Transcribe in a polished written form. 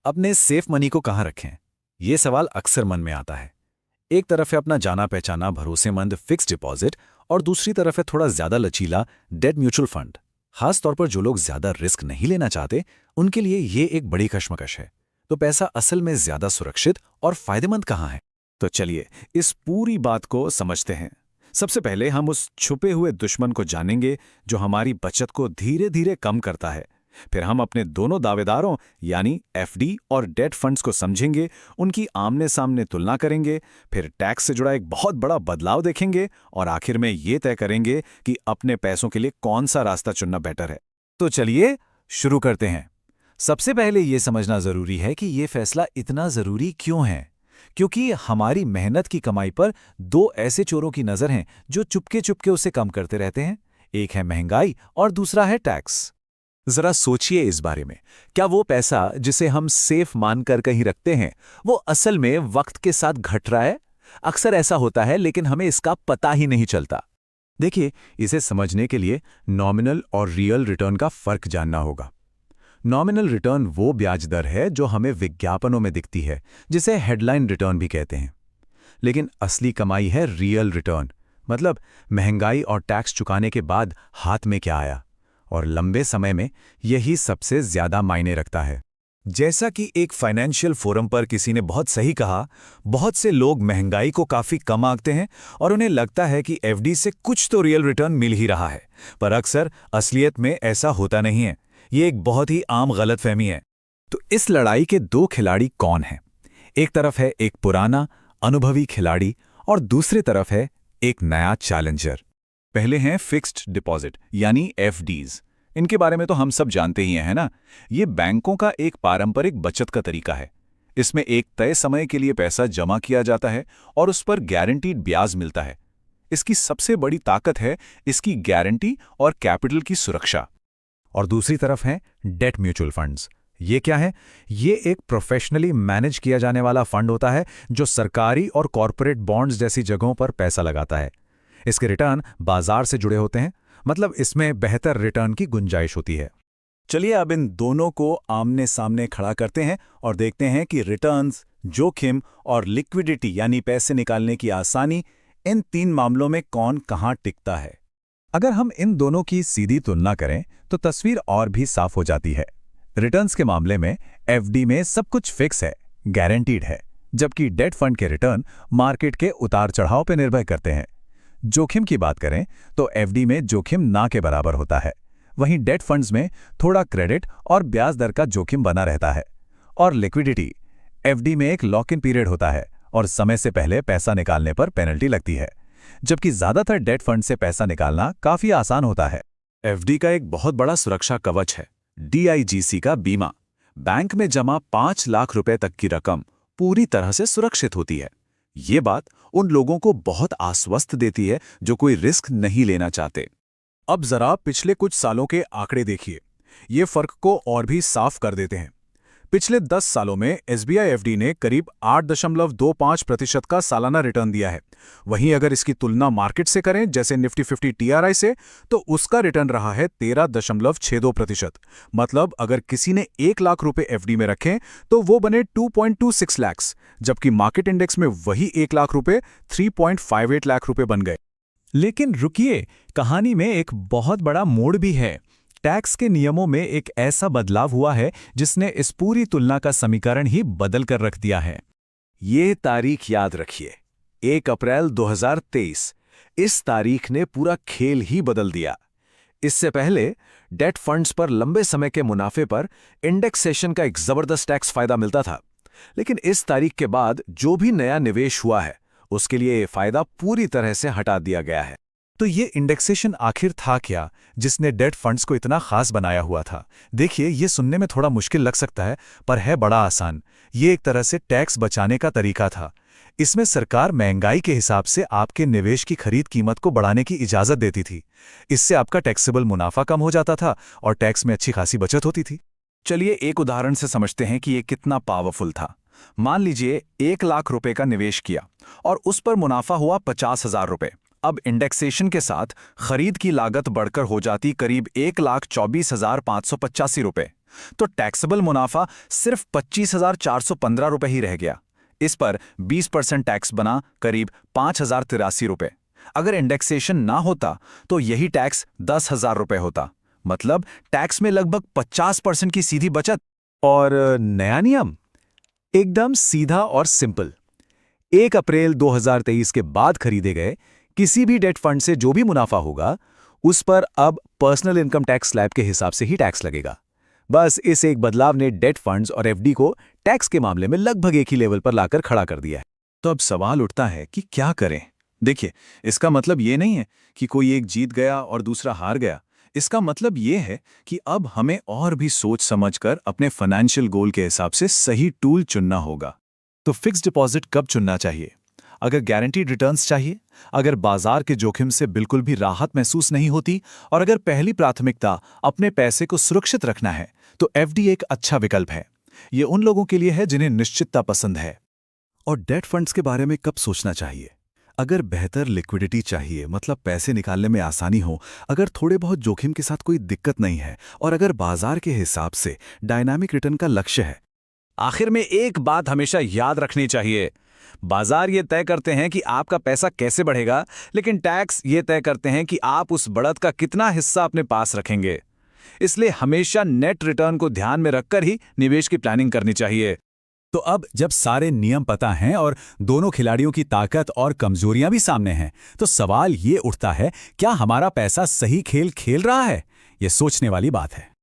अपने safe money को कहाँ रखें? ये सवाल अक्सर मन में आता है। एक तरफ है अपना जाना पहचाना भरोसेमंद फिक्स डिपॉजिट और दूसरी तरफ है थोड़ा ज्यादा लचीला डेट म्यूचुअल फंड। खास तौर पर जो लोग ज्यादा रिस्क नहीं लेना चाहते, उनके लिए ये एक बड़ी कश्मकश है। तो पैसा असल में ज्यादा सुरक्षित और फायदेमंद कहाँ है? तो चलिए इस पूरी बात को समझते हैं। सबसे पहले हम उस छुपे हुए दुश्मन को जानेंगे जो हमारी बचत को धीरे धीरे कम करता है। फिर हम अपने दोनों दावेदारों यानी एफडी और डेट फंड्स को समझेंगे, उनकी आमने सामने तुलना करेंगे, फिर टैक्स से जुड़ा एक बहुत बड़ा बदलाव देखेंगे और आखिर में ये तय करेंगे कि अपने पैसों के लिए कौन सा रास्ता चुनना बेटर है। तो चलिए शुरू करते हैं। सबसे पहले ये समझना जरूरी है कि ये फैसला इतना जरूरी क्यों है, क्योंकि हमारी मेहनत की कमाई पर दो ऐसे चोरों की नजर हैं जो चुपके चुपके उसे कम करते रहते हैं। एक है महंगाई और दूसरा है टैक्स। जरा सोचिए इस बारे में। क्या वो पैसा जिसे हम सेफ मानकर कहीं रखते हैं, वो असल में वक्त के साथ घट रहा है? अक्सर ऐसा होता है, लेकिन हमें इसका पता ही नहीं चलता। देखिए, इसे समझने के लिए नॉमिनल और रियल रिटर्न का फर्क जानना होगा। नॉमिनल रिटर्न वो ब्याज दर है जो हमें विज्ञापनों में दिखती है, जिसे हेडलाइन रिटर्न भी कहते हैं। लेकिन असली कमाई है रियल रिटर्न, मतलब महंगाई और टैक्स चुकाने के बाद हाथ में क्या आया। और लंबे समय में यही सबसे ज्यादा मायने रखता है। जैसा कि एक फाइनेंशियल फोरम पर किसी ने बहुत सही कहा, बहुत से लोग महंगाई को काफी कम आंकते हैं और उन्हें लगता है कि एफडी से कुछ तो रियल रिटर्न मिल ही रहा है, पर अक्सर असलियत में ऐसा होता नहीं है। ये एक बहुत ही आम गलतफहमी है। तो इस लड़ाई के दो खिलाड़ी कौन हैं? एक तरफ है एक पुराना अनुभवी खिलाड़ी और दूसरी तरफ है एक नया चैलेंजर। पहले हैं फिक्स्ड डिपॉजिट यानी एफडीज। इनके बारे में तो हम सब जानते ही हैं, है ना? ये बैंकों का एक पारंपरिक बचत का तरीका है। इसमें एक तय समय के लिए पैसा जमा किया जाता है और उस पर गारंटीड ब्याज मिलता है। इसकी सबसे बड़ी ताकत है इसकी गारंटी और कैपिटल की सुरक्षा। और दूसरी तरफ है डेट म्यूचुअल फंड्स। ये क्या है? ये एक प्रोफेशनली मैनेज किया जाने वाला फंड होता है जो सरकारी और कॉरपोरेट बॉन्ड्स जैसी जगहों पर पैसा लगाता है। इसके रिटर्न बाजार से जुड़े होते हैं, मतलब इसमें बेहतर रिटर्न की गुंजाइश होती है। चलिए अब इन दोनों को आमने सामने खड़ा करते हैं और देखते हैं कि रिटर्न्स, जोखिम और लिक्विडिटी यानी पैसे निकालने की आसानी, इन तीन मामलों में कौन कहां टिकता है। अगर हम इन दोनों की सीधी तुलना करें तो तस्वीर और भी साफ हो जाती है। रिटर्न्स के मामले में एफडी में सब कुछ फिक्स है, गारंटीड है, जबकि डेट फंड के रिटर्न मार्केट के उतार चढ़ाव पर निर्भर करते हैं। जोखिम की बात करें तो एफडी में जोखिम ना के बराबर होता है, वहीं डेट फंड्स में थोड़ा क्रेडिट और ब्याज दर का जोखिम बना रहता है। और लिक्विडिटी, एफडी में एक लॉक इन पीरियड होता है और समय से पहले पैसा निकालने पर पेनल्टी लगती है, जबकि ज्यादातर डेट फंड से पैसा निकालना काफी आसान होता है। एफडी का एक बहुत बड़ा सुरक्षा कवच है डीआईजीसी का बीमा। बैंक में जमा 5 लाख रुपए तक की रकम पूरी तरह से सुरक्षित होती है। ये बात उन लोगों को बहुत आश्वस्त देती है जो कोई रिस्क नहीं लेना चाहते। अब जरा पिछले कुछ सालों के आंकड़े देखिए, ये फर्क को और भी साफ कर देते हैं। पिछले 10 सालों में एसबीआई एफडी ने करीब 8.25% का सालाना रिटर्न दिया है। वहीं अगर इसकी तुलना मार्केट से करें, जैसे निफ्टी 50 टीआरआई से, तो उसका रिटर्न रहा है 13.62%। मतलब अगर किसी ने 1 लाख रुपए एफडी में रखें तो वो बने 2.26 लाख, जबकि मार्केट इंडेक्स में वही 1 लाख रुपए 3.58 लाख रुपए बन गए। लेकिन रुकिए, कहानी में एक बहुत बड़ा मोड़ भी है। टैक्स के नियमों में एक ऐसा बदलाव हुआ है जिसने इस पूरी तुलना का समीकरण ही बदल कर रख दिया है। ये तारीख याद रखिए, 1 अप्रैल 2023। इस तारीख ने पूरा खेल ही बदल दिया। इससे पहले डेट फंड्स पर लंबे समय के मुनाफे पर इंडेक्सेशन का एक जबरदस्त टैक्स फायदा मिलता था, लेकिन इस तारीख के बाद जो भी नया निवेश हुआ है उसके लिए ये फायदा पूरी तरह से हटा दिया गया है। तो ये इंडेक्सेशन आखिर था क्या जिसने डेट फंड्स को इतना खास बनाया हुआ था? देखिए, ये सुनने में थोड़ा मुश्किल लग सकता है, पर है बड़ा आसान। ये एक तरह से टैक्स बचाने का तरीका था। इसमें सरकार महंगाई के हिसाब से आपके निवेश की खरीद कीमत को बढ़ाने की इजाजत देती थी। इससे आपका टैक्सेबल मुनाफा कम हो जाता था और टैक्स में अच्छी खासी बचत होती थी। चलिए एक उदाहरण से समझते हैं कि ये कितना पावरफुल था। मान लीजिए 1 लाख रुपए का निवेश किया और उस पर मुनाफा हुआ 50,000 रुपए। अब इंडेक्सेशन के साथ खरीद की लागत बढ़कर हो जाती करीब 1,24,585 रुपए। तो टैक्सेबल मुनाफा सिर्फ 25,415 रुपए ही रह गया। इस पर 20% टैक्स बना करीब 5,083 रुपए। अगर इंडेक्सेशन ना होता तो यही टैक्स 10,000 रुपए होता। मतलब टैक्स में लगभग 50% की सीधी बचत। और नया नियम एकदम सीधा और सिंपल। 1 अप्रैल 2023 के बाद खरीदे गए किसी भी डेट फंड से जो भी मुनाफा होगा उस पर अब पर्सनल इनकम टैक्स स्लैब के हिसाब से ही टैक्स लगेगा। बस इस एक बदलाव ने डेट फंड्स और एफडी को टैक्स के मामले में लगभग एक ही लेवल पर लाकर खड़ा कर दिया है। तो अब सवाल उठता है कि क्या करें। देखिए, इसका मतलब ये नहीं है कि कोई एक जीत गया और दूसरा हार गया। इसका मतलब ये है कि अब हमें और भी सोच समझकर अपने फाइनेंशियल गोल के हिसाब से सही टूल चुनना होगा। तो फिक्स्ड डिपॉजिट कब चुनना चाहिए? अगर गारंटीड रिटर्न्स चाहिए, अगर बाजार के जोखिम से बिल्कुल भी राहत महसूस नहीं होती और अगर पहली प्राथमिकता अपने पैसे को सुरक्षित रखना है, तो एफडी एक अच्छा विकल्प है। ये उन लोगों के लिए है जिन्हें निश्चितता पसंद है। और डेट फंड्स के बारे में कब सोचना चाहिए? अगर बेहतर लिक्विडिटी चाहिए, मतलब पैसे निकालने में आसानी हो, अगर थोड़े बहुत जोखिम के साथ कोई दिक्कत नहीं है और अगर बाजार के हिसाब से डायनामिक रिटर्न का लक्ष्य है। आखिर में एक बात हमेशा याद रखनी चाहिए, बाजार ये तय करते हैं कि आपका पैसा कैसे बढ़ेगा, लेकिन टैक्स ये तय करते हैं कि आप उस बढ़त का कितना हिस्सा अपने पास रखेंगे। इसलिए हमेशा नेट रिटर्न को ध्यान में रखकर ही निवेश की प्लानिंग करनी चाहिए। तो अब जब सारे नियम पता हैं और दोनों खिलाड़ियों की ताकत और कमजोरियां भी सामने हैं, तो सवाल ये उठता है, क्या हमारा पैसा सही खेल खेल रहा है? ये सोचने वाली बात है।